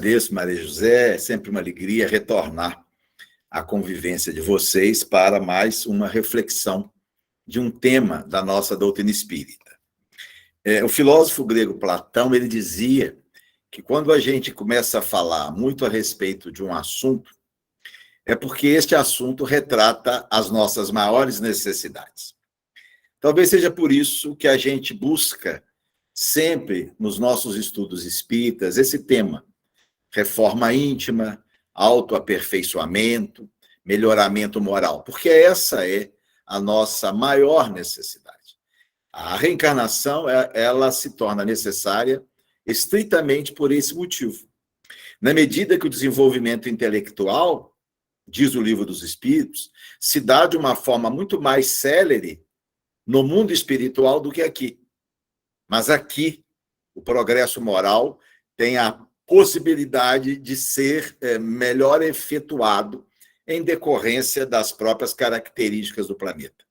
Agradeço, Maria José, é sempre uma alegria retornar à convivência de vocês para mais uma reflexão de um tema da nossa doutrina espírita. O filósofo grego Platão, ele dizia que quando a gente começa a falar muito a respeito de um assunto, é porque este assunto retrata as nossas maiores necessidades. Talvez seja por isso que a gente busca sempre, nos nossos estudos espíritas, esse tema: reforma íntima, autoaperfeiçoamento, melhoramento moral, porque essa é a nossa maior necessidade. A reencarnação, ela se torna necessária estritamente por esse motivo. Na medida que o desenvolvimento intelectual, diz o Livro dos Espíritos, se dá de uma forma muito mais célere no mundo espiritual do que aqui. Mas aqui, o progresso moral tem a possibilidade de ser melhor efetuado em decorrência das próprias características do planeta.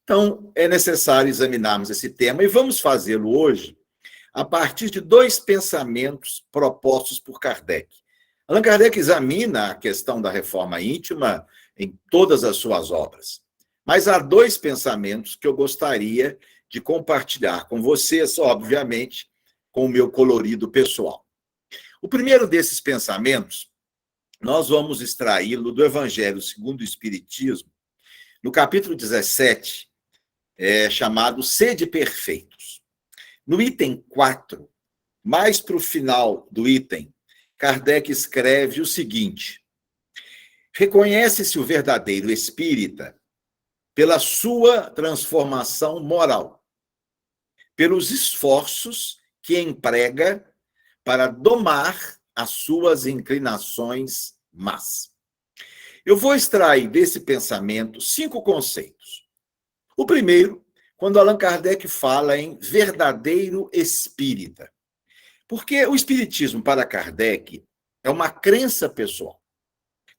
Então, é necessário examinarmos esse tema e vamos fazê-lo hoje a partir de dois pensamentos propostos por Kardec. Allan Kardec examina a questão da reforma íntima em todas as suas obras, mas há dois pensamentos que eu gostaria de compartilhar com vocês, obviamente, com o meu colorido pessoal. O primeiro desses pensamentos, nós vamos extraí-lo do Evangelho segundo o Espiritismo, no capítulo 17, chamado Sede Perfeitos. No item 4, mais para o final do item, Kardec escreve o seguinte: reconhece-se o verdadeiro espírita pela sua transformação moral, pelos esforços que emprega para domar as suas inclinações más. Eu vou extrair desse pensamento 5 conceitos. O primeiro, quando Allan Kardec fala em verdadeiro espírita. Porque o espiritismo, para Kardec, é uma crença pessoal.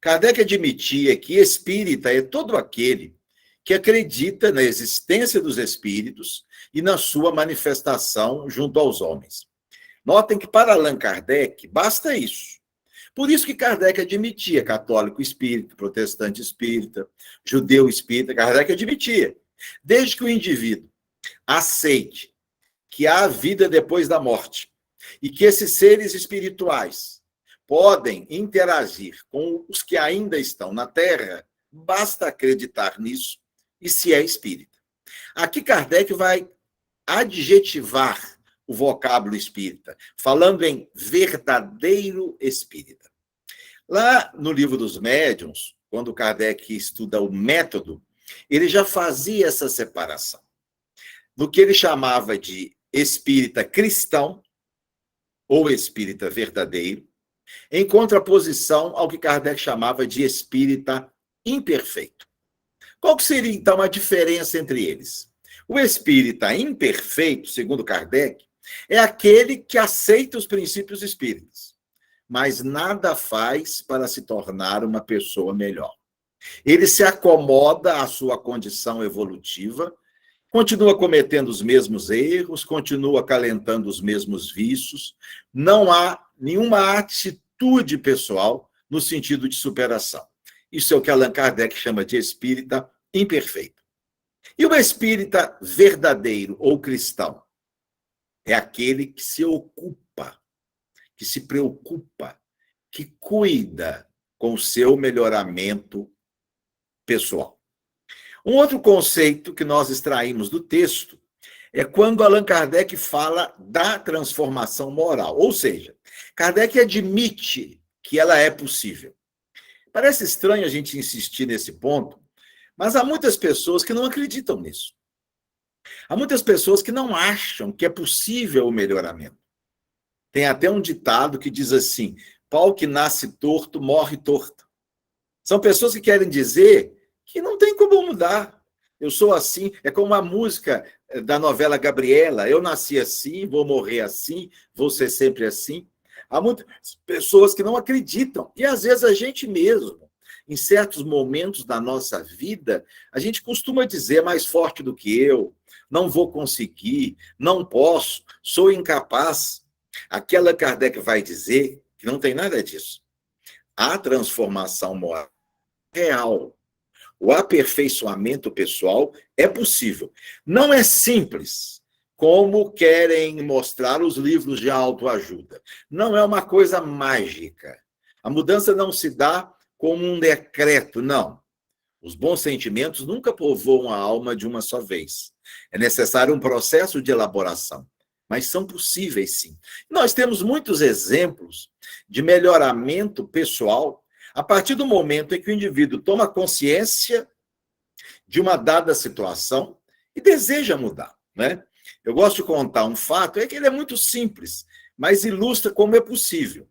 Kardec admitia que espírita é todo aquele que acredita na existência dos espíritos e na sua manifestação junto aos homens. Notem que para Allan Kardec basta isso. Por isso que Kardec admitia católico espírita, protestante espírita, judeu espírita, Kardec admitia. Desde que o indivíduo aceite que há vida depois da morte e que esses seres espirituais podem interagir com os que ainda estão na Terra, basta acreditar nisso e se é espírita. Aqui Kardec vai adjetivar o vocábulo espírita, falando em verdadeiro espírita. Lá no Livro dos Médiuns, quando Kardec estuda o método, ele já fazia essa separação. No que ele chamava de espírita cristão, ou espírita verdadeiro, em contraposição ao que Kardec chamava de espírita imperfeito. Qual que seria, então, a diferença entre eles? O espírita imperfeito, segundo Kardec, é aquele que aceita os princípios espíritas, mas nada faz para se tornar uma pessoa melhor. Ele se acomoda à sua condição evolutiva, continua cometendo os mesmos erros, continua acalentando os mesmos vícios, não há nenhuma atitude pessoal no sentido de superação. Isso é o que Allan Kardec chama de espírita imperfeito. E o espírita verdadeiro ou cristão é aquele que se ocupa, que se preocupa, que cuida com o seu melhoramento pessoal. Um outro conceito que nós extraímos do texto é quando Allan Kardec fala da transformação moral, ou seja, Kardec admite que ela é possível. Parece estranho a gente insistir nesse ponto, mas há muitas pessoas que não acreditam nisso. Há muitas pessoas que não acham que é possível o melhoramento. Tem até um ditado que diz assim: pau que nasce torto, morre torto. São pessoas que querem dizer que não tem como mudar. Eu sou assim, é como a música da novela Gabriela: eu nasci assim, vou morrer assim, vou ser sempre assim. Há muitas pessoas que não acreditam. E às vezes a gente mesmo, em certos momentos da nossa vida, a gente costuma dizer: mais forte do que eu, não vou conseguir, não posso, sou incapaz. Aquela Kardec vai dizer que não tem nada disso. A transformação moral é real. O aperfeiçoamento pessoal é possível. Não é simples, como querem mostrar os livros de autoajuda. Não é uma coisa mágica. A mudança não se dá como um decreto, não. Os bons sentimentos nunca povoam a alma de uma só vez. É necessário um processo de elaboração, mas são possíveis, sim. Nós temos muitos exemplos de melhoramento pessoal a partir do momento em que o indivíduo toma consciência de uma dada situação e deseja mudar, né? Eu gosto de contar um fato, é que ele é muito simples, mas ilustra como é possível.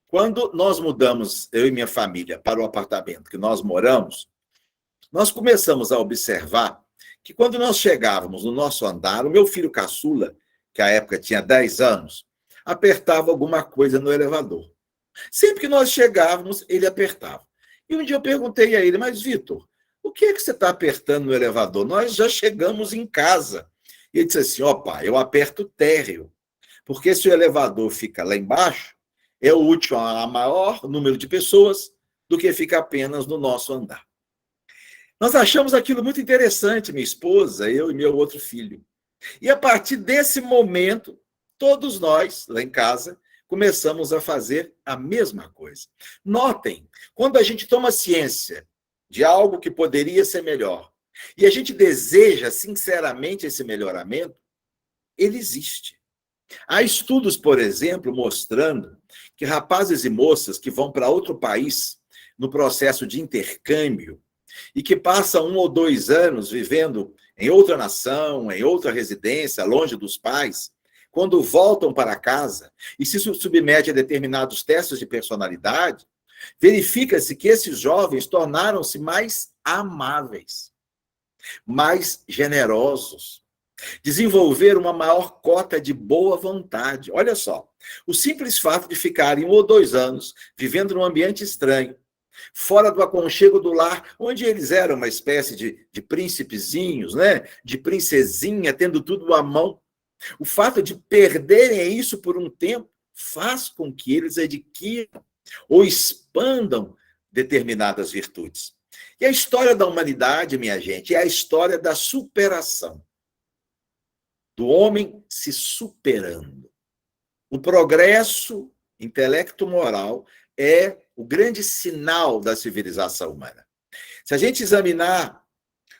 Quando nós mudamos, eu e minha família, para o apartamento que nós moramos, nós começamos a observar que quando nós chegávamos no nosso andar, o meu filho caçula, que à época tinha 10 anos, apertava alguma coisa no elevador. Sempre que nós chegávamos, ele apertava. E um dia eu perguntei a ele, mas Vitor, o que é que você está apertando no elevador? Nós já chegamos em casa. E ele disse assim, ó pai, eu aperto o térreo, porque se o elevador fica lá embaixo, é útil a maior número de pessoas do que fica apenas no nosso andar. Nós achamos aquilo muito interessante, minha esposa, eu e meu outro filho. E a partir desse momento, todos nós, lá em casa, começamos a fazer a mesma coisa. Notem, quando a gente toma ciência de algo que poderia ser melhor, e a gente deseja sinceramente esse melhoramento, ele existe. Há estudos, por exemplo, mostrando que rapazes e moças que vão para outro país no processo de intercâmbio e que passam 1 ou 2 anos vivendo em outra nação, em outra residência, longe dos pais, quando voltam para casa e se submetem a determinados testes de personalidade, verifica-se que esses jovens tornaram-se mais amáveis, mais generosos, desenvolver uma maior cota de boa vontade. Olha só, o simples fato de ficarem 1 ou 2 anos vivendo num ambiente estranho, fora do aconchego do lar, onde eles eram uma espécie de príncipezinhos, né? De princesinha, tendo tudo à mão. O fato de perderem isso por um tempo faz com que eles adquiram ou expandam determinadas virtudes. E a história da humanidade, minha gente, é a história da superação. Do homem se superando. O progresso intelecto-moral é o grande sinal da civilização humana. Se a gente examinar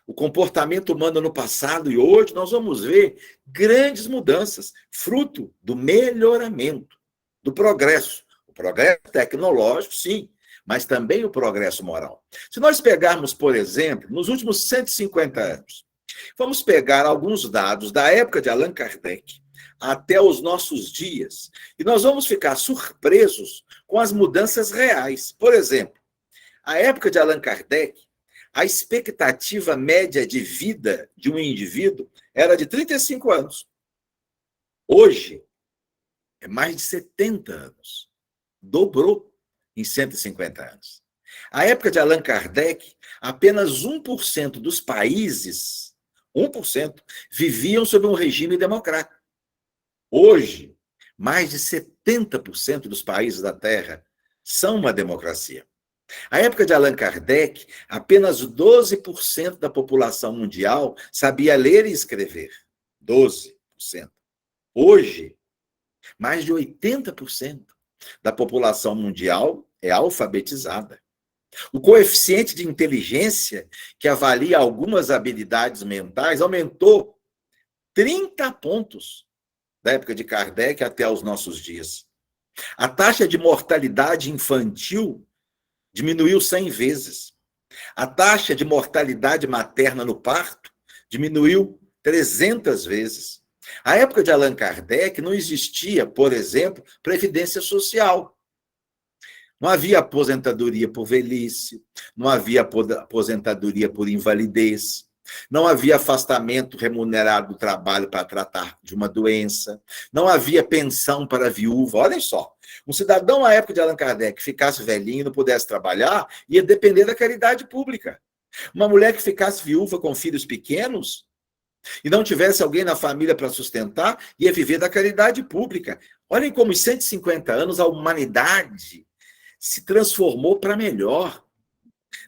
o comportamento humano no passado e hoje, nós vamos ver grandes mudanças, fruto do melhoramento, do progresso. O progresso tecnológico, sim, mas também o progresso moral. Se nós pegarmos, por exemplo, nos últimos 150 anos, vamos pegar alguns dados da época de Allan Kardec até os nossos dias, e nós vamos ficar surpresos com as mudanças reais. Por exemplo, a época de Allan Kardec, a expectativa média de vida de um indivíduo era de 35 anos. Hoje, é mais de 70 anos. Dobrou em 150 anos. A época de Allan Kardec, apenas 1% dos países, 1%, viviam sob um regime democrático. Hoje, mais de 70% dos países da Terra são uma democracia. A época de Allan Kardec, apenas 12% da população mundial sabia ler e escrever. 12%. Hoje, mais de 80% da população mundial é alfabetizada. O coeficiente de inteligência, que avalia algumas habilidades mentais, aumentou 30 pontos da época de Kardec até os nossos dias. A taxa de mortalidade infantil diminuiu 100 vezes. A taxa de mortalidade materna no parto diminuiu 300 vezes. A época de Allan Kardec não existia, por exemplo, previdência social. Não havia aposentadoria por velhice, não havia aposentadoria por invalidez, não havia afastamento remunerado do trabalho para tratar de uma doença, não havia pensão para viúva. Olhem só, um cidadão à época de Allan Kardec que ficasse velhinho e não pudesse trabalhar, ia depender da caridade pública. Uma mulher que ficasse viúva com filhos pequenos e não tivesse alguém na família para sustentar, ia viver da caridade pública. Olhem como em 150 anos a humanidade se transformou para melhor,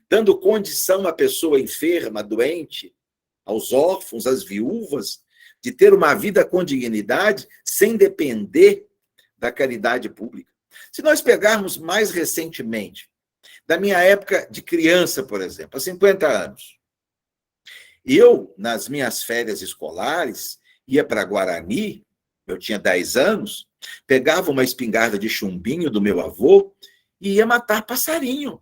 dando condição à pessoa enferma, doente, aos órfãos, às viúvas, de ter uma vida com dignidade sem depender da caridade pública. Se nós pegarmos mais recentemente, da minha época de criança, por exemplo, há 50 anos, eu, nas minhas férias escolares, ia para Guarani, eu tinha 10 anos, pegava uma espingarda de chumbinho do meu avô e ia matar passarinho.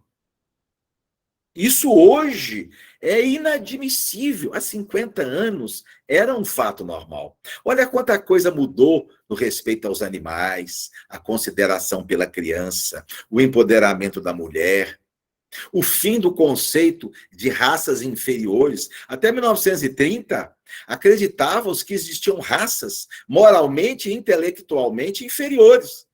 Isso hoje é inadmissível. Há 50 anos era um fato normal. Olha quanta coisa mudou no respeito aos animais, a consideração pela criança, o empoderamento da mulher, o fim do conceito de raças inferiores. Até 1930, acreditavam-se que existiam raças moralmente e intelectualmente inferiores.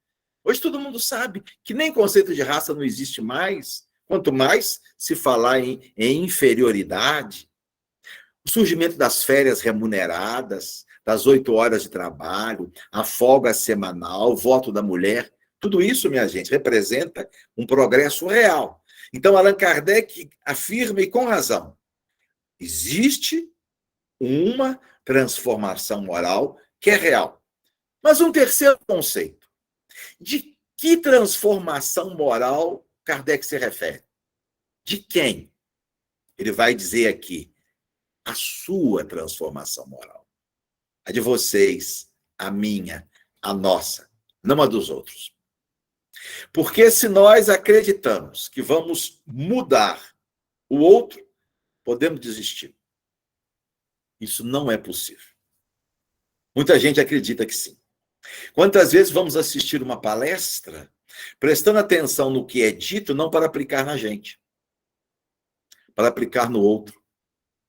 Hoje todo mundo sabe que nem conceito de raça não existe mais. Quanto mais se falar em inferioridade, o surgimento das férias remuneradas, das 8 horas de trabalho, a folga semanal, o voto da mulher, tudo isso, minha gente, representa um progresso real. Então, Allan Kardec afirma, e com razão, existe uma transformação moral que é real. Mas um terceiro conceito, de que transformação moral Kardec se refere? De quem? Ele vai dizer aqui, a sua transformação moral. A de vocês, a minha, a nossa, não a dos outros. Porque se nós acreditamos que vamos mudar o outro, podemos desistir. Isso não é possível. Muita gente acredita que sim. Quantas vezes vamos assistir uma palestra prestando atenção no que é dito, não para aplicar na gente, para aplicar no outro,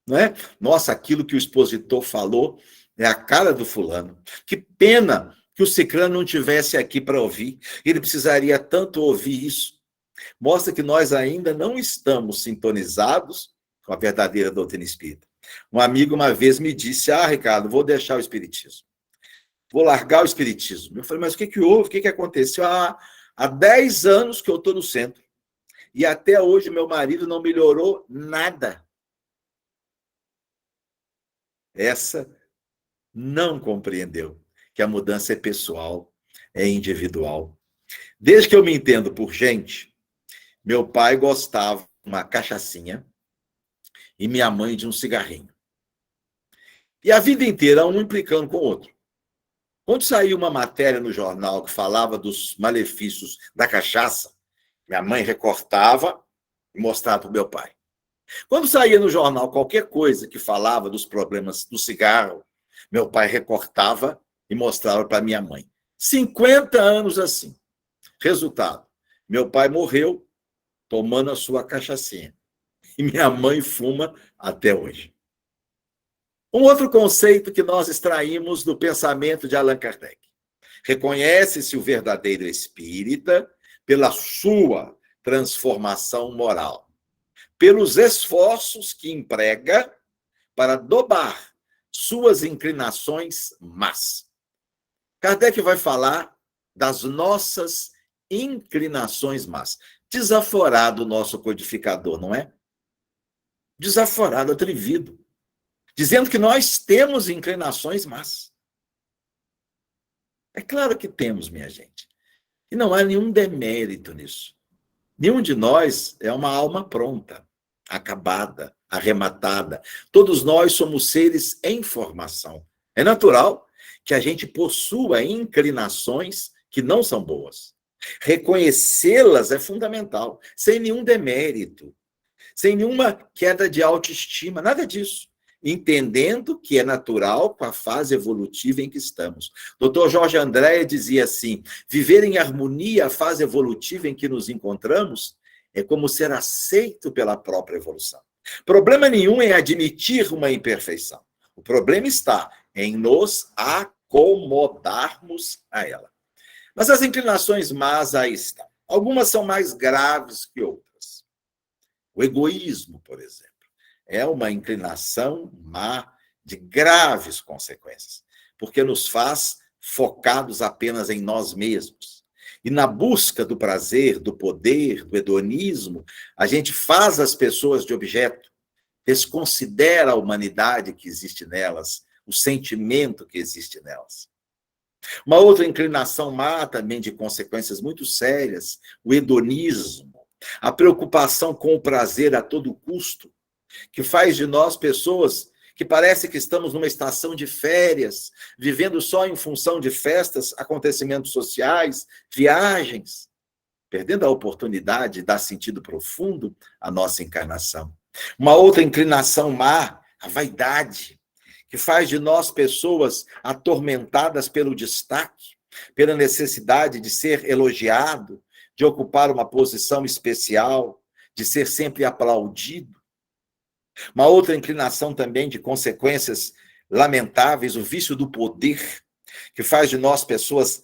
não é? Nossa, aquilo que o expositor falou é a cara do fulano. Que pena que o ciclano não tivesse aqui para ouvir. Ele precisaria tanto ouvir isso. Mostra que nós ainda não estamos sintonizados com a verdadeira doutrina espírita. Um amigo uma vez me disse, Ricardo, vou deixar o espiritismo. Vou largar o espiritismo. Eu falei, mas o que houve? O que aconteceu? Há 10 anos que eu estou no centro. E até hoje meu marido não melhorou nada. Essa não compreendeu que a mudança é pessoal, é individual. Desde que eu me entendo por gente, meu pai gostava de uma cachaçinha e minha mãe de um cigarrinho. E a vida inteira, um implicando com o outro. Quando saiu uma matéria no jornal que falava dos malefícios da cachaça, minha mãe recortava e mostrava para o meu pai. Quando saía no jornal qualquer coisa que falava dos problemas do cigarro, meu pai recortava e mostrava para minha mãe. 50 anos assim. Resultado, meu pai morreu tomando a sua cachaçinha. E minha mãe fuma até hoje. Um outro conceito que nós extraímos do pensamento de Allan Kardec. Reconhece-se o verdadeiro espírita pela sua transformação moral, pelos esforços que emprega para dobar suas inclinações más. Kardec vai falar das nossas inclinações más. Desaforado o nosso codificador, não é? Desaforado, atrevido. Dizendo que nós temos inclinações más. É claro que temos, minha gente. E não há nenhum demérito nisso. Nenhum de nós é uma alma pronta, acabada, arrematada. Todos nós somos seres em formação. É natural que a gente possua inclinações que não são boas. Reconhecê-las é fundamental, sem nenhum demérito, sem nenhuma queda de autoestima, nada disso. Entendendo que é natural com a fase evolutiva em que estamos. Dr. Jorge Andréa dizia assim, viver em harmonia a fase evolutiva em que nos encontramos é como ser aceito pela própria evolução. Problema nenhum em admitir uma imperfeição. O problema está em nos acomodarmos a ela. Mas as inclinações más aí estão. Algumas são mais graves que outras. O egoísmo, por exemplo, é uma inclinação má de graves consequências, porque nos faz focados apenas em nós mesmos. E na busca do prazer, do poder, do hedonismo, a gente faz as pessoas de objeto, desconsidera a humanidade que existe nelas, o sentimento que existe nelas. Uma outra inclinação má também de consequências muito sérias, o hedonismo, a preocupação com o prazer a todo custo, que faz de nós pessoas que parece que estamos numa estação de férias, vivendo só em função de festas, acontecimentos sociais, viagens, perdendo a oportunidade de dar sentido profundo à nossa encarnação. Uma outra inclinação má, a vaidade, que faz de nós pessoas atormentadas pelo destaque, pela necessidade de ser elogiado, de ocupar uma posição especial, de ser sempre aplaudido. Uma outra inclinação também de consequências lamentáveis, o vício do poder, que faz de nós pessoas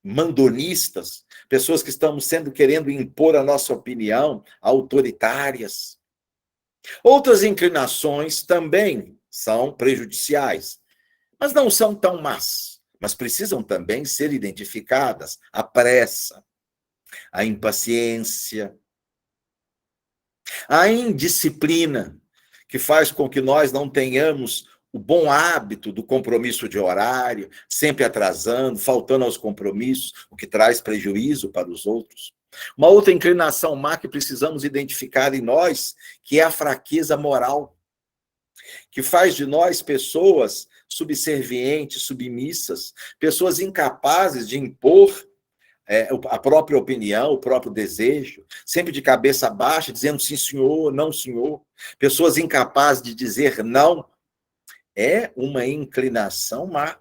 mandonistas, pessoas que estamos querendo impor a nossa opinião, autoritárias. Outras inclinações também são prejudiciais, mas não são tão más, mas precisam também ser identificadas: a pressa, a impaciência, a indisciplina, que faz com que nós não tenhamos o bom hábito do compromisso de horário, sempre atrasando, faltando aos compromissos, o que traz prejuízo para os outros. Uma outra inclinação má que precisamos identificar em nós, que é a fraqueza moral, que faz de nós pessoas subservientes, submissas, pessoas incapazes de impor a própria opinião, o próprio desejo, sempre de cabeça baixa, dizendo sim, senhor, não, senhor. Pessoas incapazes de dizer não. É uma inclinação má,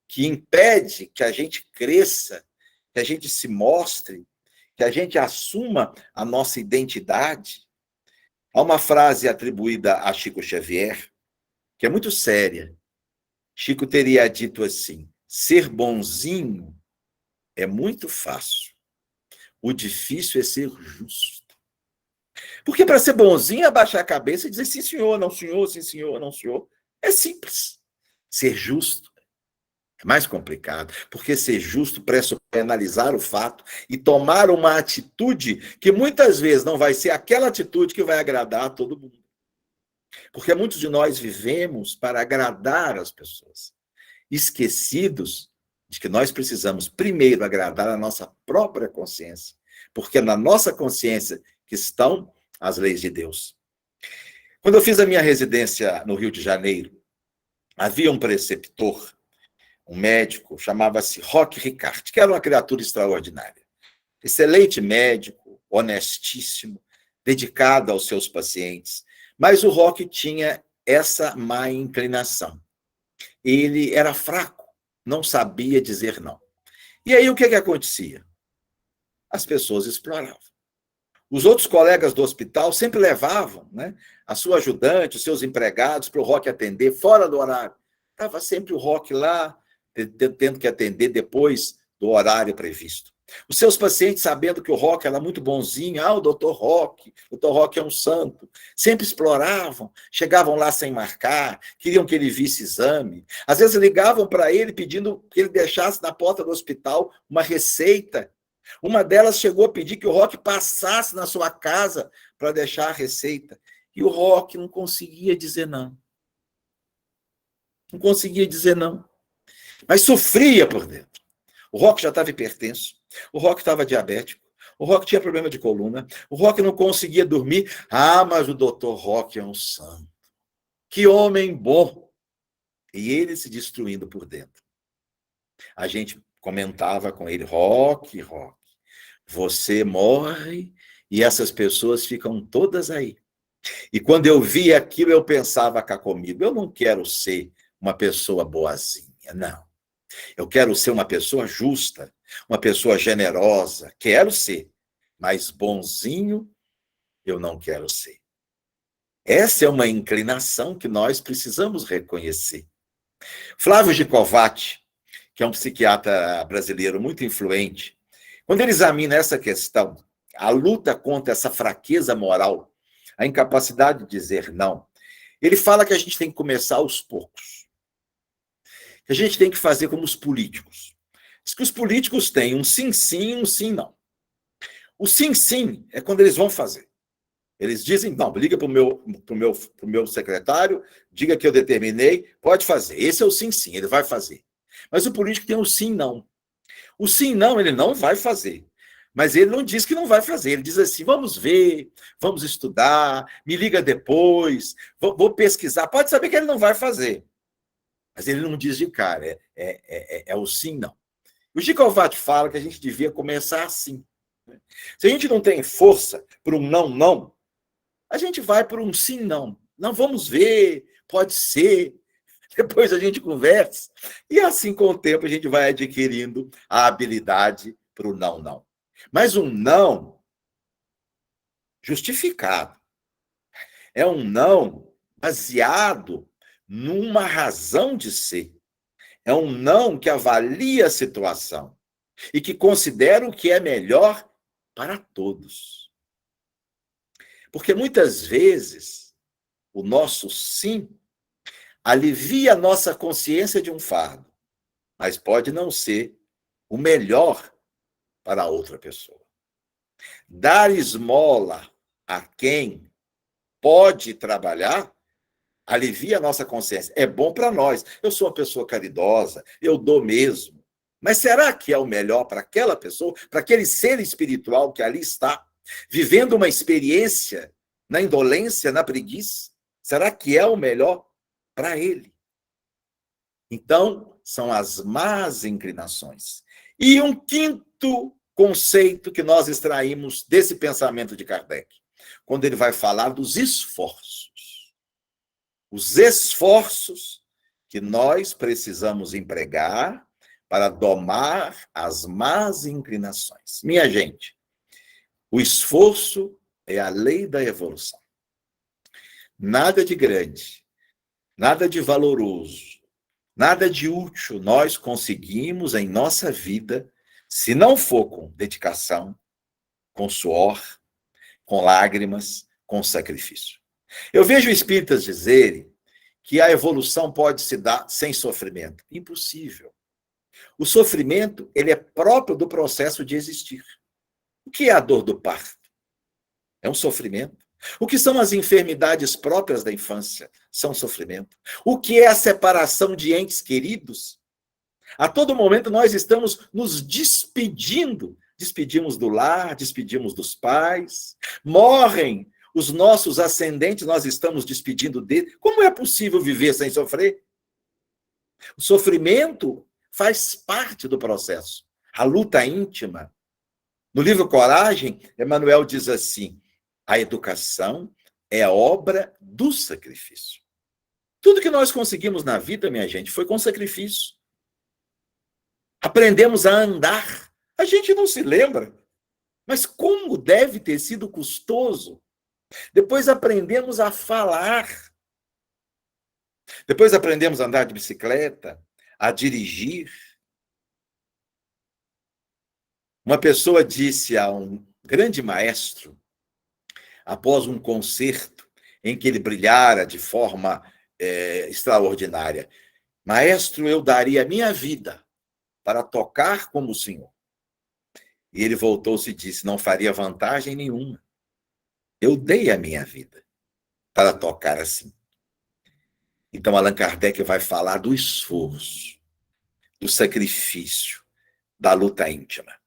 que impede que a gente cresça, que a gente se mostre, que a gente assuma a nossa identidade. Há uma frase atribuída a Chico Xavier, que é muito séria. Chico teria dito assim: ser bonzinho é muito fácil. O difícil é ser justo. Porque para ser bonzinho é abaixar a cabeça e dizer sim, senhor, não, senhor, sim, senhor, não, senhor. É simples. Ser justo é mais complicado, porque ser justo pressupõe analisar o fato e tomar uma atitude que muitas vezes não vai ser aquela atitude que vai agradar a todo mundo. Porque muitos de nós vivemos para agradar as pessoas, esquecidos de que nós precisamos primeiro agradar a nossa própria consciência, porque é na nossa consciência que estão as leis de Deus. Quando eu fiz a minha residência no Rio de Janeiro, havia um preceptor, um médico, chamava-se Roque Ricard, que era uma criatura extraordinária. Excelente médico, honestíssimo, dedicado aos seus pacientes. Mas o Roque tinha essa má inclinação. Ele era fraco, não sabia dizer não. E aí o que acontecia? As pessoas exploravam. Os outros colegas do hospital sempre levavam, né, a sua ajudante, os seus empregados para o Roque atender fora do horário. Estava sempre o Roque lá, tendo que atender depois do horário previsto. Os seus pacientes, sabendo que o Roque era muito bonzinho, o doutor Roque é um santo, sempre exploravam, chegavam lá sem marcar, queriam que ele visse exame. Às vezes ligavam para ele pedindo que ele deixasse na porta do hospital uma receita. Uma delas chegou a pedir que o Roque passasse na sua casa para deixar a receita. E o Roque não conseguia dizer não. Não conseguia dizer não. Mas sofria por dentro. O Roque já estava hipertenso, o Roque estava diabético, o Roque tinha problema de coluna, o Roque não conseguia dormir. Mas o doutor Roque é um santo. Que homem bom! E ele se destruindo por dentro. A gente comentava com ele: Roque, você morre e essas pessoas ficam todas aí. E quando eu via aquilo, eu pensava cá comigo: eu não quero ser uma pessoa boazinha, não. Eu quero ser uma pessoa justa, uma pessoa generosa. Quero ser, mas bonzinho eu não quero ser. Essa é uma inclinação que nós precisamos reconhecer. Flávio Gicovati, que é um psiquiatra brasileiro muito influente, quando ele examina essa questão, a luta contra essa fraqueza moral, a incapacidade de dizer não, ele fala que a gente tem que começar aos poucos. que a gente tem que fazer como os políticos. Diz que os políticos têm um sim, sim e um sim, não. O sim, sim é quando eles vão fazer. Eles dizem, não, liga para o meu secretário, diga que eu determinei, pode fazer. Esse é o sim, sim, ele vai fazer. Mas o político tem o sim, não. O sim, não, ele não vai fazer. Mas ele não diz que não vai fazer. Ele diz assim, vamos ver, vamos estudar, me liga depois, vou pesquisar. Pode saber que ele não vai fazer. Mas ele não diz de cara, é o sim, não. O Chico Alvati fala que a gente devia começar assim. Se a gente não tem força para um não, não, a gente vai por um sim, não. Não, vamos ver, pode ser. Depois a gente conversa. E assim, com o tempo, a gente vai adquirindo a habilidade para o não, não. Mas um não justificado. É um não baseado numa razão de ser. É um não que avalia a situação e que considera o que é melhor para todos. Porque muitas vezes o nosso sim alivia a nossa consciência de um fardo, mas pode não ser o melhor para outra pessoa. Dar esmola a quem pode trabalhar alivia a nossa consciência. É bom para nós. Eu sou uma pessoa caridosa, eu dou mesmo. Mas será que é o melhor para aquela pessoa, para aquele ser espiritual que ali está, vivendo uma experiência na indolência, na preguiça? Será que é o melhor para ele? Então, são as más inclinações. E um quinto conceito que nós extraímos desse pensamento de Kardec, quando ele vai falar dos esforços. Os esforços que nós precisamos empregar para domar as más inclinações. Minha gente, o esforço é a lei da evolução. Nada de grande, nada de valoroso, nada de útil nós conseguimos em nossa vida se não for com dedicação, com suor, com lágrimas, com sacrifício. Eu vejo espíritas dizerem que a evolução pode se dar sem sofrimento. Impossível. O sofrimento, ele é próprio do processo de existir. O que é a dor do parto? É um sofrimento. O que são as enfermidades próprias da infância? São sofrimento. O que é a separação de entes queridos? A todo momento nós estamos nos despedindo. Despedimos do lar, despedimos dos pais. Morrem os nossos ascendentes, nós estamos despedindo dele. Como é possível viver sem sofrer? O sofrimento faz parte do processo. A luta íntima. No livro Coragem, Emmanuel diz assim: a educação é obra do sacrifício. Tudo que nós conseguimos na vida, minha gente, foi com sacrifício. Aprendemos a andar. A gente não se lembra. Mas como deve ter sido custoso. Depois aprendemos a falar. Depois aprendemos a andar de bicicleta, a dirigir. Uma pessoa disse a um grande maestro, após um concerto em que ele brilhara de forma extraordinária: maestro, eu daria a minha vida para tocar como o senhor. E ele voltou-se e disse: não faria vantagem nenhuma. Eu dei a minha vida para tocar assim. Então, Allan Kardec vai falar do esforço, do sacrifício, da luta íntima.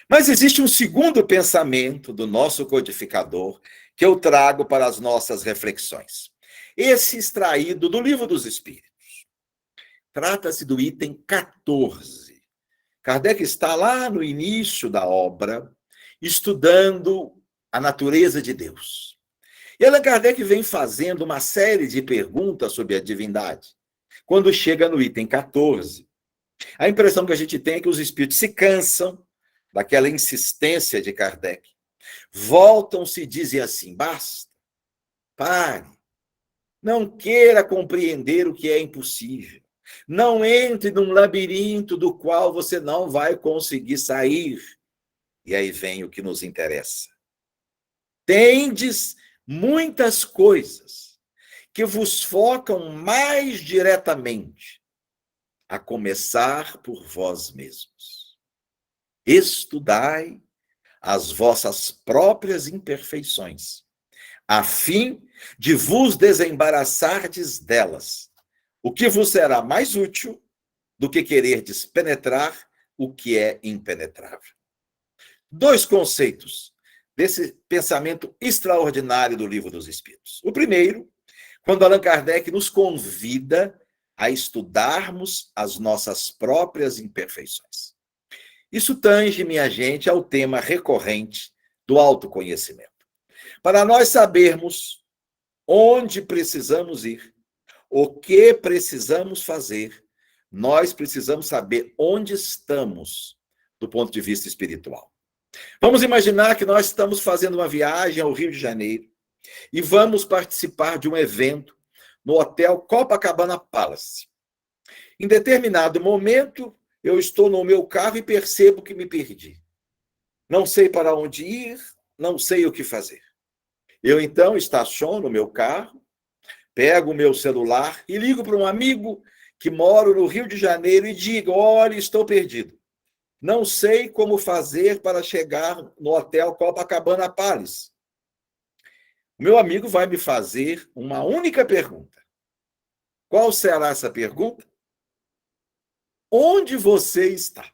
Mas existe um segundo pensamento do nosso codificador que eu trago para as nossas reflexões. Esse extraído do Livro dos Espíritos. Trata-se do item 14. Kardec está lá no início da obra, estudando a natureza de Deus. E Allan Kardec vem fazendo uma série de perguntas sobre a divindade. Quando chega no item 14, a impressão que a gente tem é que os espíritos se cansam daquela insistência de Kardec. Voltam-se e dizem assim: basta, pare, não queira compreender o que é impossível. Não entre num labirinto do qual você não vai conseguir sair. E aí vem o que nos interessa. Tendes muitas coisas que vos focam mais diretamente a começar por vós mesmos. Estudai as vossas próprias imperfeições, a fim de vos desembaraçardes delas, o que vos será mais útil do que quererdes penetrar o que é impenetrável. 2 conceitos desse pensamento extraordinário do Livro dos Espíritos. O primeiro, quando Allan Kardec nos convida a estudarmos as nossas próprias imperfeições. Isso tange, minha gente, ao tema recorrente do autoconhecimento. Para nós sabermos onde precisamos ir, o que precisamos fazer, nós precisamos saber onde estamos do ponto de vista espiritual. Vamos imaginar que nós estamos fazendo uma viagem ao Rio de Janeiro e vamos participar de um evento no Hotel Copacabana Palace. Em determinado momento, eu estou no meu carro e percebo que me perdi. Não sei para onde ir, não sei o que fazer. Eu, então, estaciono o meu carro, pego o meu celular e ligo para um amigo que mora no Rio de Janeiro e digo: olha, estou perdido. Não sei como fazer para chegar no Hotel Copacabana Palace. O meu amigo vai me fazer uma única pergunta. Qual será essa pergunta? Onde você está?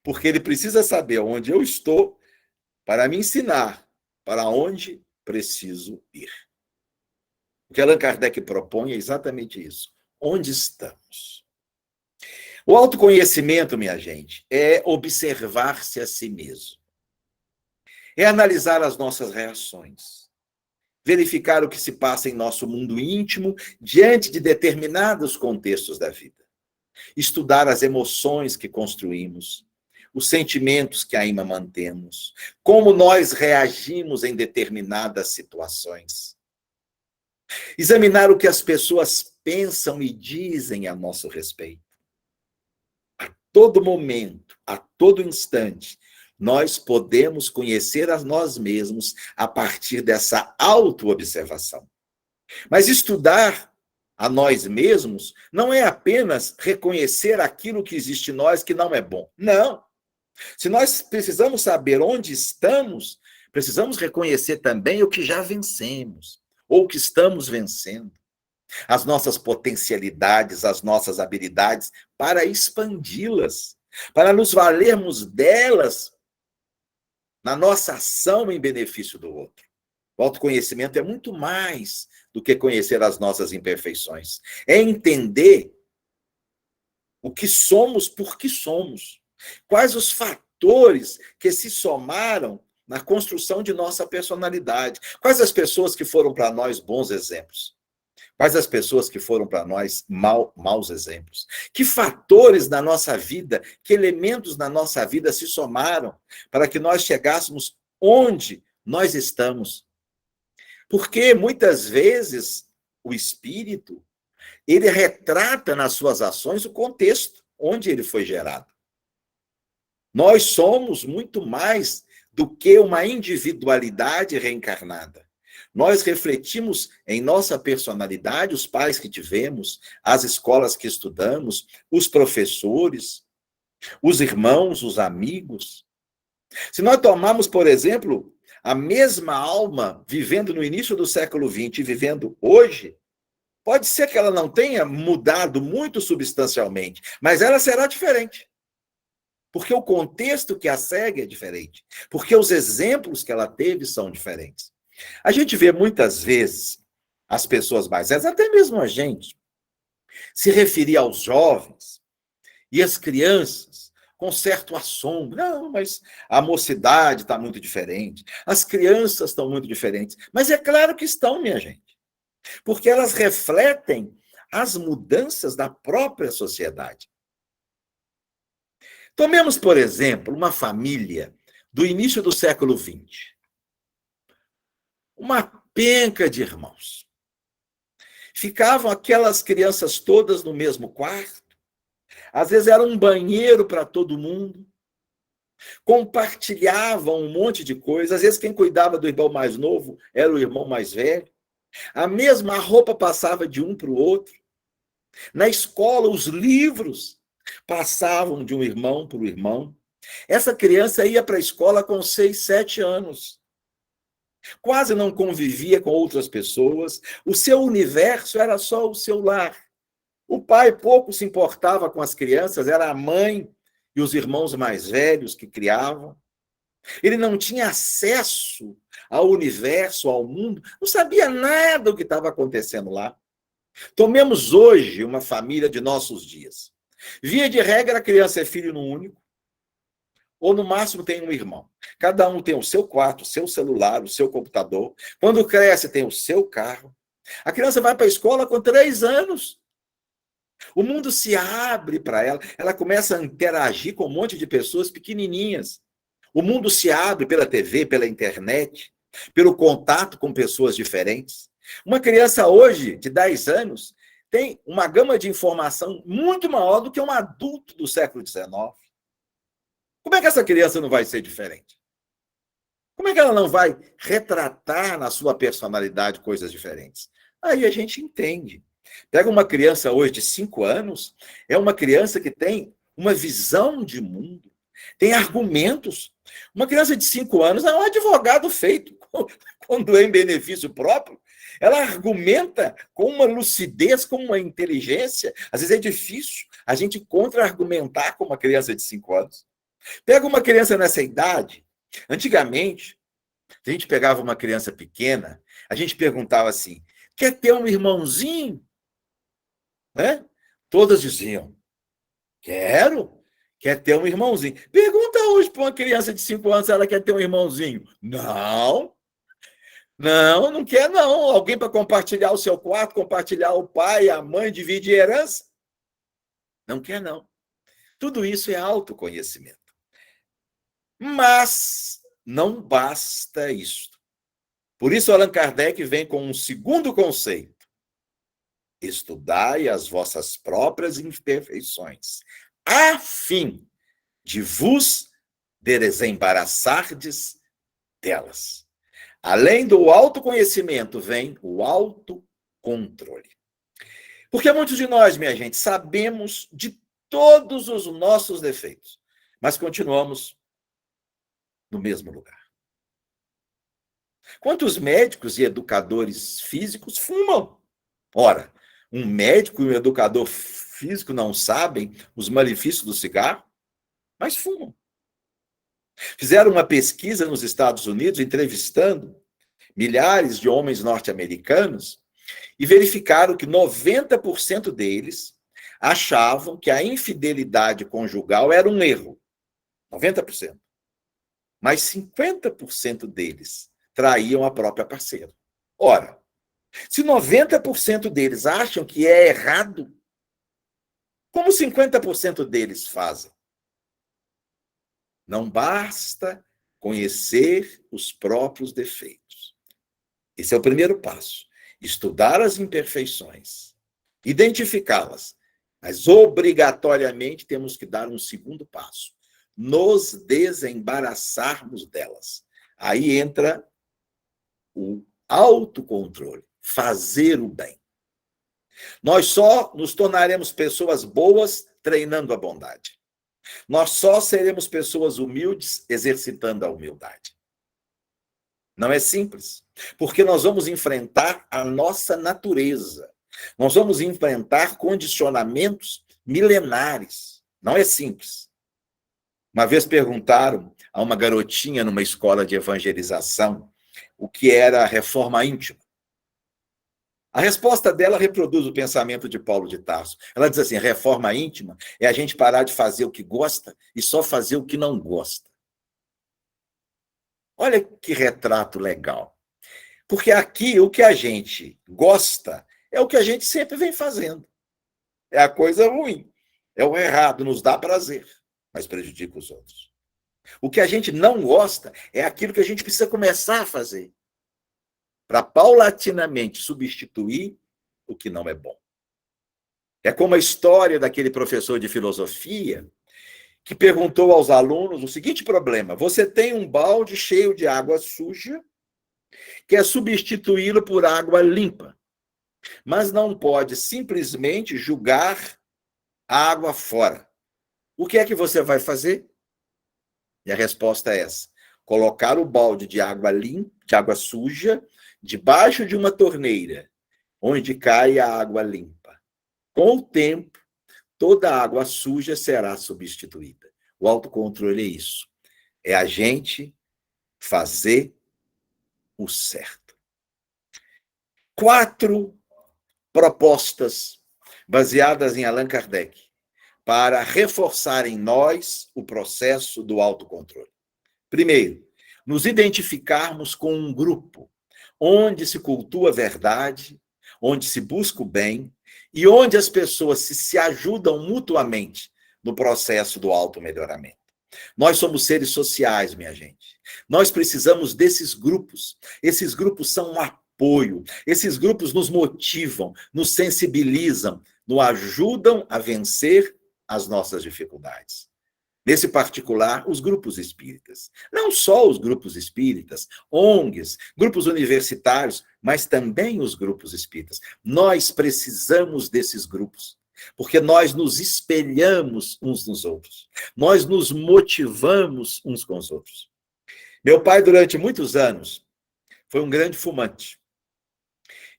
Porque ele precisa saber onde eu estou para me ensinar para onde preciso ir. O que Allan Kardec propõe é exatamente isso. Onde estamos? O autoconhecimento, minha gente, é observar-se a si mesmo. É analisar as nossas reações. Verificar o que se passa em nosso mundo íntimo diante de determinados contextos da vida. Estudar as emoções que construímos, os sentimentos que ainda mantemos, como nós reagimos em determinadas situações. Examinar o que as pessoas pensam e dizem a nosso respeito. A todo momento, a todo instante, nós podemos conhecer a nós mesmos a partir dessa autoobservação. Mas estudar a nós mesmos não é apenas reconhecer aquilo que existe em nós que não é bom. Não. Se nós precisamos saber onde estamos, precisamos reconhecer também o que já vencemos, ou o que estamos vencendo. As nossas potencialidades, as nossas habilidades, para expandi-las, para nos valermos delas na nossa ação em benefício do outro. O autoconhecimento é muito mais do que conhecer as nossas imperfeições. É entender o que somos, por que somos. Quais os fatores que se somaram na construção de nossa personalidade. Quais as pessoas que foram para nós bons exemplos. Quais as pessoas que foram para nós maus exemplos? Que fatores na nossa vida, que elementos na nossa vida se somaram para que nós chegássemos onde nós estamos? Porque muitas vezes o espírito, ele retrata nas suas ações o contexto onde ele foi gerado. Nós somos muito mais do que uma individualidade reencarnada. Nós refletimos em nossa personalidade os pais que tivemos, as escolas que estudamos, os professores, os irmãos, os amigos. Se nós tomarmos, por exemplo, a mesma alma vivendo no início do século XX e vivendo hoje, pode ser que ela não tenha mudado muito substancialmente, mas ela será diferente. Porque o contexto que a segue é diferente. Porque os exemplos que ela teve são diferentes. A gente vê muitas vezes as pessoas mais velhas, até mesmo a gente, se referir aos jovens e às crianças com certo assombro. Não, mas a mocidade está muito diferente, as crianças estão muito diferentes. Mas é claro que estão, minha gente, porque elas refletem as mudanças da própria sociedade. Tomemos, por exemplo, uma família do início do século XX. Uma penca de irmãos. Ficavam aquelas crianças todas no mesmo quarto. Às vezes era um banheiro para todo mundo. Compartilhavam um monte de coisas. Às vezes quem cuidava do irmão mais novo era o irmão mais velho. A mesma roupa passava de um para o outro. Na escola, os livros passavam de um irmão para o irmão. Essa criança ia para a escola com 6, 7 anos. Quase não convivia com outras pessoas. O seu universo era só o seu lar. O pai pouco se importava com as crianças, era a mãe e os irmãos mais velhos que criavam. Ele não tinha acesso ao universo, ao mundo, não sabia nada do que estava acontecendo lá. Tomemos hoje uma família de nossos dias. Via de regra, a criança é filho no único, ou no máximo tem um irmão. Cada um tem o seu quarto, o seu celular, o seu computador. Quando cresce, tem o seu carro. A criança vai para a escola com 3 anos. O mundo se abre para ela, ela começa a interagir com um monte de pessoas pequenininhas. O mundo se abre pela TV, pela internet, pelo contato com pessoas diferentes. Uma criança hoje, de 10 anos, tem uma gama de informação muito maior do que um adulto do século XIX. Como é que essa criança não vai ser diferente? Como é que ela não vai retratar na sua personalidade coisas diferentes? Aí a gente entende. Pega uma criança hoje de 5 anos, é uma criança que tem uma visão de mundo, tem argumentos. Uma criança de 5 anos é um advogado feito, quando é em benefício próprio. Ela argumenta com uma lucidez, com uma inteligência. Às vezes é difícil a gente contra-argumentar com uma criança de 5 anos. Pega uma criança nessa idade. Antigamente, se a gente pegava uma criança pequena, a gente perguntava assim, quer ter um irmãozinho? Né? Todas diziam, quero. Quer ter um irmãozinho. Pergunta hoje para uma criança de 5 anos se ela quer ter um irmãozinho. Não. Não, não quer não. Alguém para compartilhar o seu quarto, compartilhar o pai, a mãe, dividir herança? Não quer não. Tudo isso é autoconhecimento. Mas não basta isto. Por isso Allan Kardec vem com um segundo conceito. Estudai as vossas próprias imperfeições, a fim de vos desembaraçardes delas. Além do autoconhecimento, vem o autocontrole. Porque muitos de nós, minha gente, sabemos de todos os nossos defeitos, mas continuamos no mesmo lugar. Quantos médicos e educadores físicos fumam? Ora, um médico e um educador físico não sabem os malefícios do cigarro, mas fumam. Fizeram uma pesquisa nos Estados Unidos, entrevistando milhares de homens norte-americanos, e verificaram que 90% deles achavam que a infidelidade conjugal era um erro. 90%. Mas 50% deles traíam a própria parceira. Ora, se 90% deles acham que é errado, como 50% deles fazem? Não basta conhecer os próprios defeitos. Esse é o primeiro passo. Estudar as imperfeições, identificá-las, mas obrigatoriamente temos que dar um segundo passo. Nos desembaraçarmos delas. Aí entra o autocontrole, fazer o bem. Nós só nos tornaremos pessoas boas treinando a bondade. Nós só seremos pessoas humildes exercitando a humildade. Não é simples, porque nós vamos enfrentar a nossa natureza. Nós vamos enfrentar condicionamentos milenares. Não é simples. Uma vez perguntaram a uma garotinha numa escola de evangelização o que era a reforma íntima. A resposta dela reproduz o pensamento de Paulo de Tarso. Ela diz assim, a reforma íntima é a gente parar de fazer o que gosta e só fazer o que não gosta. Olha que retrato legal. Porque aqui o que a gente gosta é o que a gente sempre vem fazendo. É a coisa ruim. É o errado, nos dá prazer, mas prejudica os outros. O que a gente não gosta é aquilo que a gente precisa começar a fazer para paulatinamente substituir o que não é bom. É como a história daquele professor de filosofia que perguntou aos alunos o seguinte problema: você tem um balde cheio de água suja, quer substituí-lo por água limpa. mas não pode simplesmente julgar a água fora. O que é que você vai fazer? E a resposta é essa: colocar o balde de água limpa, de água suja, debaixo de uma torneira, onde cai a água limpa. Com o tempo, toda a água suja será substituída. O autocontrole é isso. É a gente fazer o certo. 4 propostas baseadas em Allan Kardec para reforçar em nós o processo do autocontrole. Primeiro, nos identificarmos com um grupo onde se cultua a verdade, onde se busca o bem e onde as pessoas se ajudam mutuamente no processo do automelhoramento. Nós somos seres sociais, minha gente. Nós precisamos desses grupos. Esses grupos são um apoio. Esses grupos nos motivam, nos sensibilizam, nos ajudam a vencer as nossas dificuldades. Nesse particular, os grupos espíritas. Não só os grupos espíritas, ONGs, grupos universitários, mas também os grupos espíritas. Nós precisamos desses grupos, porque nós nos espelhamos uns nos outros. Nós nos motivamos uns com os outros. Meu pai, durante muitos anos, foi um grande fumante.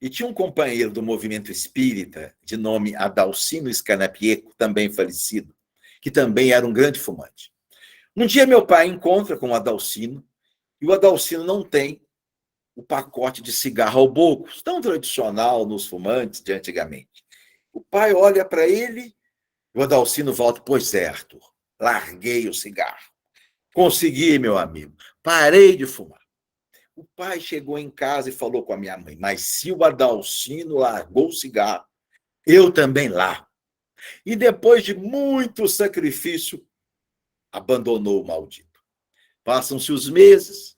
E tinha um companheiro do movimento espírita, de nome Adalcino Scarnapieco, também falecido, que também era um grande fumante. Um dia meu pai encontra com o Adalcino, e o Adalcino não tem o pacote de cigarro ao boco, tão tradicional nos fumantes de antigamente. O pai olha para ele, e o Adalcino volta: pois é, Arthur, larguei o cigarro. Consegui, meu amigo, parei de fumar. O pai chegou em casa e falou com a minha mãe: mas se o Adalcino largou o cigarro, eu também largo. E depois de muito sacrifício, abandonou o maldito. Passam-se os meses,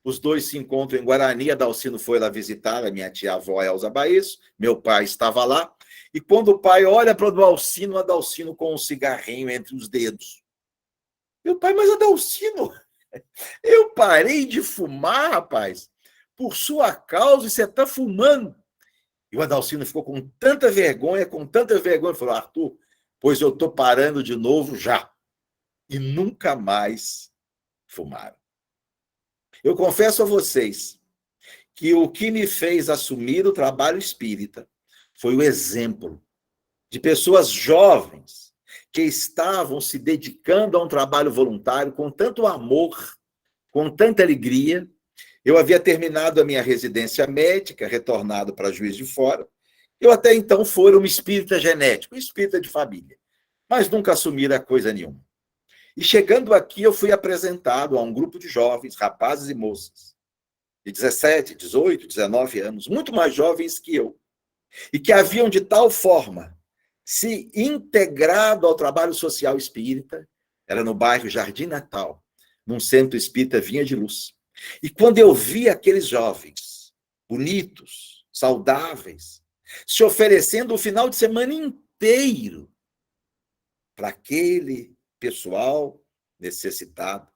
os dois se encontram em Guarani, Adalcino foi lá visitar a minha tia-avó Elza Baeço, meu pai estava lá, e quando o pai olha para o Adalcino com um cigarrinho entre os dedos. Meu pai: mas Adalcino, eu parei de fumar, rapaz, por sua causa, e você está fumando. E o Adalcino ficou com tanta vergonha, falou: Arthur, pois eu estou parando de novo já. E nunca mais fumaram. Eu confesso a vocês que o que me fez assumir o trabalho espírita foi o exemplo de pessoas jovens que estavam se dedicando a um trabalho voluntário com tanto amor, com tanta alegria. Eu havia terminado a minha residência médica, retornado para Juiz de Fora. Eu até então fora um espírita genético, um espírita de família, mas nunca assumira coisa nenhuma. E chegando aqui, eu fui apresentado a um grupo de jovens, rapazes e moças, de 17, 18, 19 anos, muito mais jovens que eu, e que haviam de tal forma se integrado ao trabalho social espírita, era no bairro Jardim Natal, num centro espírita Vinha de Luz. E quando eu vi aqueles jovens, bonitos, saudáveis, se oferecendo o final de semana inteiro para aquele pessoal necessitado,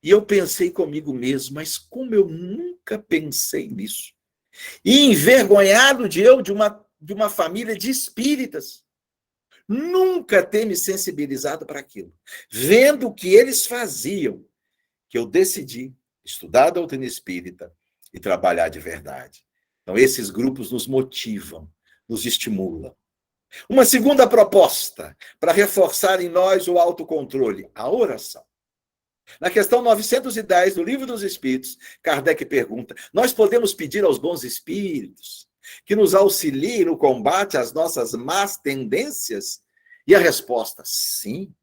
e eu pensei comigo mesmo: mas como eu nunca pensei nisso? E envergonhado de uma família de espíritas, nunca ter me sensibilizado para aquilo. Vendo o que eles faziam, que eu decidi estudar a doutrina espírita e trabalhar de verdade. Então, esses grupos nos motivam, nos estimulam. Uma segunda proposta para reforçar em nós o autocontrole: a oração. Na questão 910 do Livro dos Espíritos, Kardec pergunta: nós podemos pedir aos bons espíritos que nos auxiliem no combate às nossas más tendências? E a resposta: sim.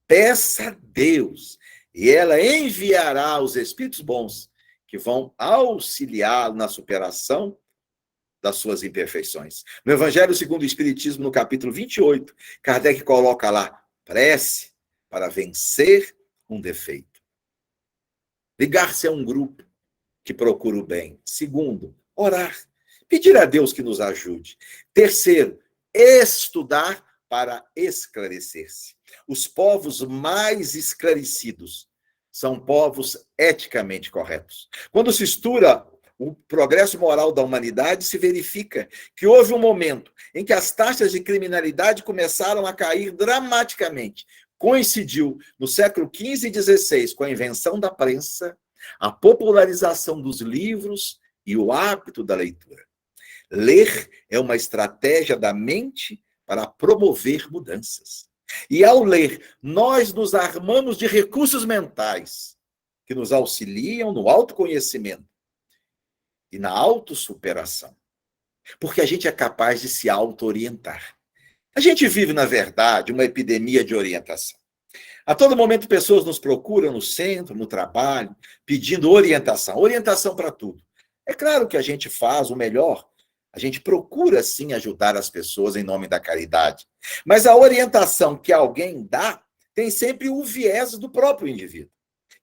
Peça a Deus, e ela enviará os espíritos bons que vão auxiliá-lo na superação das suas imperfeições. No Evangelho segundo o Espiritismo, no capítulo 28, Kardec coloca lá: prece para vencer um defeito. Ligar-se a um grupo que procura o bem. Segundo, orar. Pedir a Deus que nos ajude. Terceiro, estudar para esclarecer-se. Os povos mais esclarecidos são povos eticamente corretos. Quando se estuda o progresso moral da humanidade, se verifica que houve um momento em que as taxas de criminalidade começaram a cair dramaticamente. Coincidiu no século XV e XVI com a invenção da prensa, a popularização dos livros e o hábito da leitura. Ler é uma estratégia da mente para promover mudanças. E ao ler, nós nos armamos de recursos mentais que nos auxiliam no autoconhecimento e na autossuperação. Porque a gente é capaz de se auto-orientar. A gente vive, na verdade, uma epidemia de orientação. A todo momento, pessoas nos procuram no centro, no trabalho, pedindo orientação. Orientação para tudo. É claro que a gente faz o melhor. A gente procura, sim, ajudar as pessoas em nome da caridade. Mas a orientação que alguém dá tem sempre o viés do próprio indivíduo,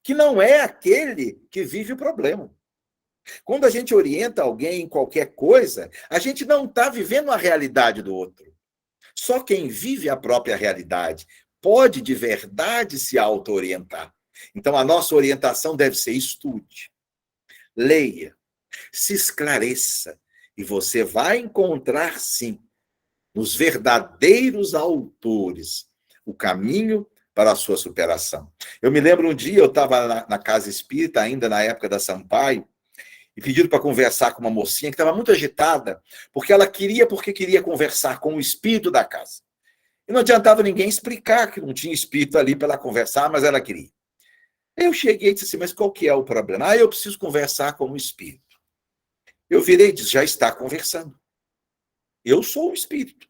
que não é aquele que vive o problema. Quando a gente orienta alguém em qualquer coisa, a gente não está vivendo a realidade do outro. Só quem vive a própria realidade pode, de verdade, se auto-orientar. Então, a nossa orientação deve ser: estude, leia, se esclareça, e você vai encontrar, sim, nos verdadeiros autores, o caminho para a sua superação. Eu me lembro um dia, eu estava na casa espírita, ainda na época da Sampaio, e pediram para conversar com uma mocinha que estava muito agitada, porque queria conversar com o espírito da casa. E não adiantava ninguém explicar que não tinha espírito ali para ela conversar, mas ela queria. Eu cheguei e disse assim: mas qual que é o problema? Eu preciso conversar com o espírito. Eu virei e disse: já está conversando. Eu sou o espírito.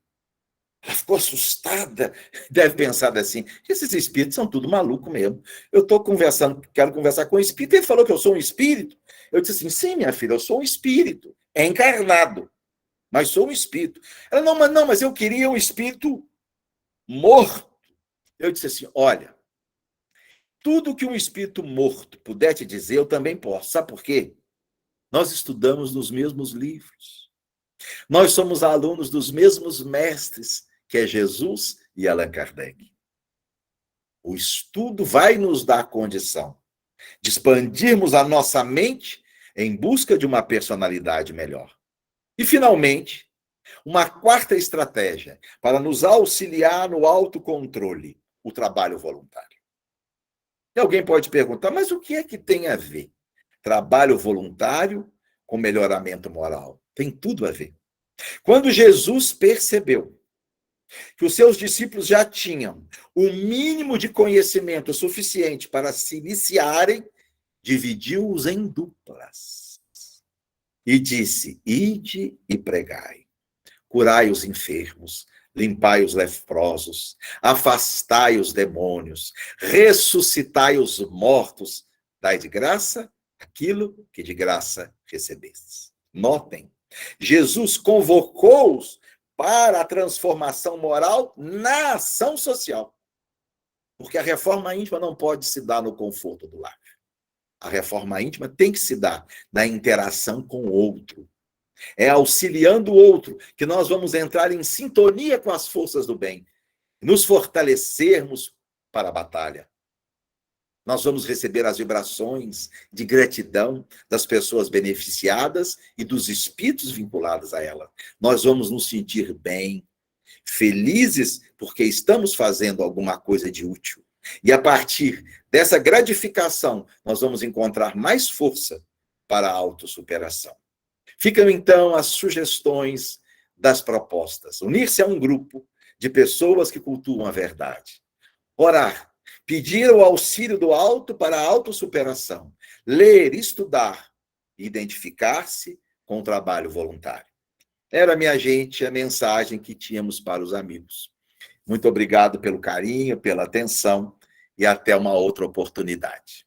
Ela ficou assustada, deve pensar assim: esses espíritos são tudo maluco mesmo. Eu estou conversando, quero conversar com o espírito, ele falou que eu sou um espírito. Eu disse assim: sim, minha filha, eu sou um espírito, é encarnado, mas sou um espírito. Ela: não, mas eu queria um espírito morto. Eu disse assim: olha, tudo que um espírito morto puder te dizer, eu também posso. Sabe por quê? Nós estudamos nos mesmos livros. Nós somos alunos dos mesmos mestres, que é Jesus e Allan Kardec. O estudo vai nos dar a condição de expandirmos a nossa mente em busca de uma personalidade melhor. E, finalmente, uma quarta estratégia para nos auxiliar no autocontrole: o trabalho voluntário. E alguém pode perguntar: mas o que é que tem a ver trabalho voluntário com melhoramento moral? Tem tudo a ver. Quando Jesus percebeu que os seus discípulos já tinham o mínimo de conhecimento suficiente para se iniciarem, dividiu-os em duplas e disse: ide e pregai, curai os enfermos, limpai os leprosos, afastai os demônios, ressuscitai os mortos, dai de graça aquilo que de graça recebestes. Notem, Jesus convocou-os para a transformação moral na ação social. Porque a reforma íntima não pode se dar no conforto do lar. A reforma íntima tem que se dar na interação com o outro. É auxiliando o outro que nós vamos entrar em sintonia com as forças do bem, nos fortalecermos para a batalha. Nós vamos receber as vibrações de gratidão das pessoas beneficiadas e dos espíritos vinculados a ela. Nós vamos nos sentir bem, felizes, porque estamos fazendo alguma coisa de útil. E a partir dessa gratificação, nós vamos encontrar mais força para a autossuperação. Ficam, então, as sugestões das propostas: unir-se a um grupo de pessoas que cultuam a verdade, orar, pedir o auxílio do alto para a autossuperação, ler, estudar, identificar-se com o trabalho voluntário. Era, minha gente, a mensagem que tínhamos para os amigos. Muito obrigado pelo carinho, pela atenção e até uma outra oportunidade.